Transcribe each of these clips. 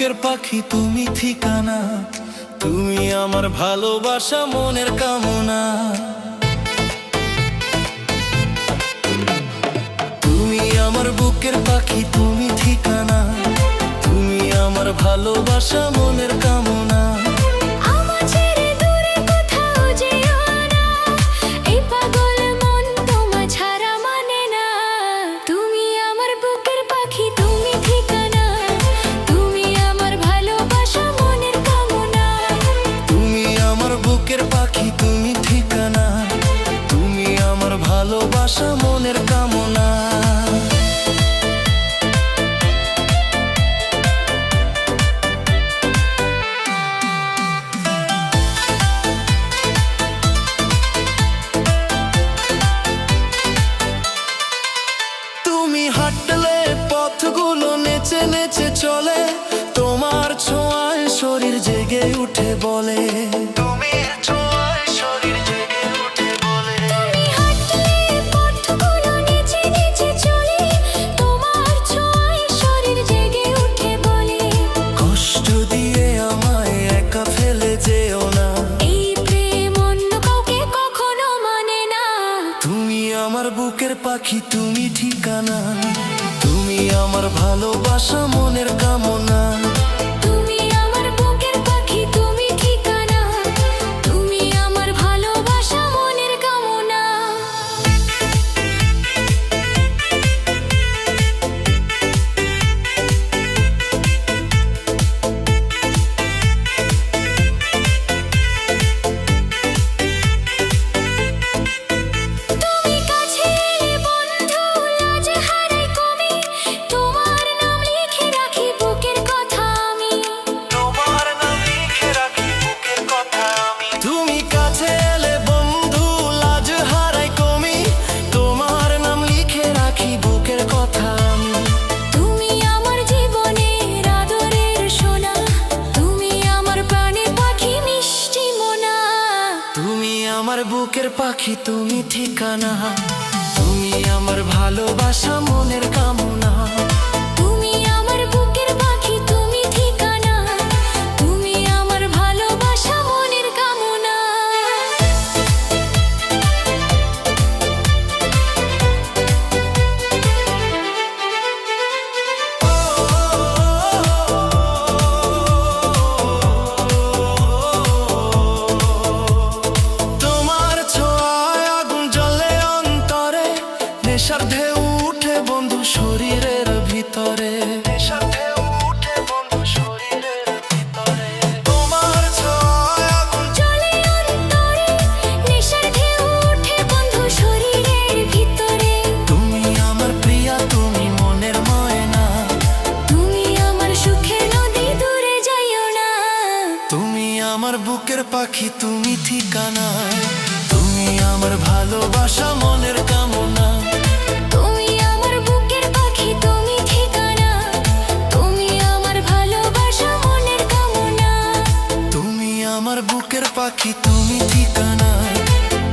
বুকের পাখি তুমি ঠিকানা, তুমি আমার ভালোবাসা মনের কামনা। তুমি আমার বুকের পাখি তুমি ঠিকানা, তুমি আমার ভালোবাসা মনের কামনা। ভালোবাসা মনের কামনা। তুমি হাঁটলে পথগুলো নেচে নেচে চলে, তোমার ছোঁয়ায় শরীর জেগে উঠে বলে। আমার বুকের পাখি তুমি ঠিকানা, তুমি আমার ভালোবাসা মনের কামনা। তুমি আমার বুকের পাখি তুমি ঠিকানা, তুমি আমার ভালোবাসা মনের কামনা। আমার বুকের পাখি তুমি ঠিকানা, তুমি আমার ভালোবাসা মনের কামনা। তুমি আমার বুকের পাখি তুমি ঠিকানা, তুমি আমার ভালোবাসা মনের কামনা। নেশার ঢেউ উঠে বন্ধু শরীরের ভিতরে, নেশার ঢেউ উঠে বন্ধু শরীরের ভিতরে। তোমার ছোঁয়ায় আগুন জ্বলে অন্তরে, নেশার ঢেউ উঠে বন্ধু শরীরের ভিতরে। তুমি আমার প্রিয়া তুমি মনের ময়না, তুমি আমার সুখের নদী দূরে যাইও না। তুমি আমার বুকের পাখি তুমি ঠিকানা, তুমি আমার ভালোবাসা মনের কামনা। আমার বুকের পাখি তুমি ঠিকানা,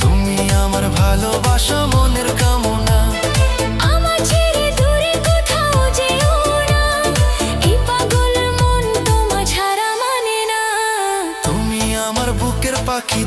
তুমি আমার ভালোবাসা মনের কামনা। আমার ছেড়ে দূরে কোথাও যেও না, এই পাগল মন তোমার ছাড়া মানে না। তুমি আমার বুকের পাখি।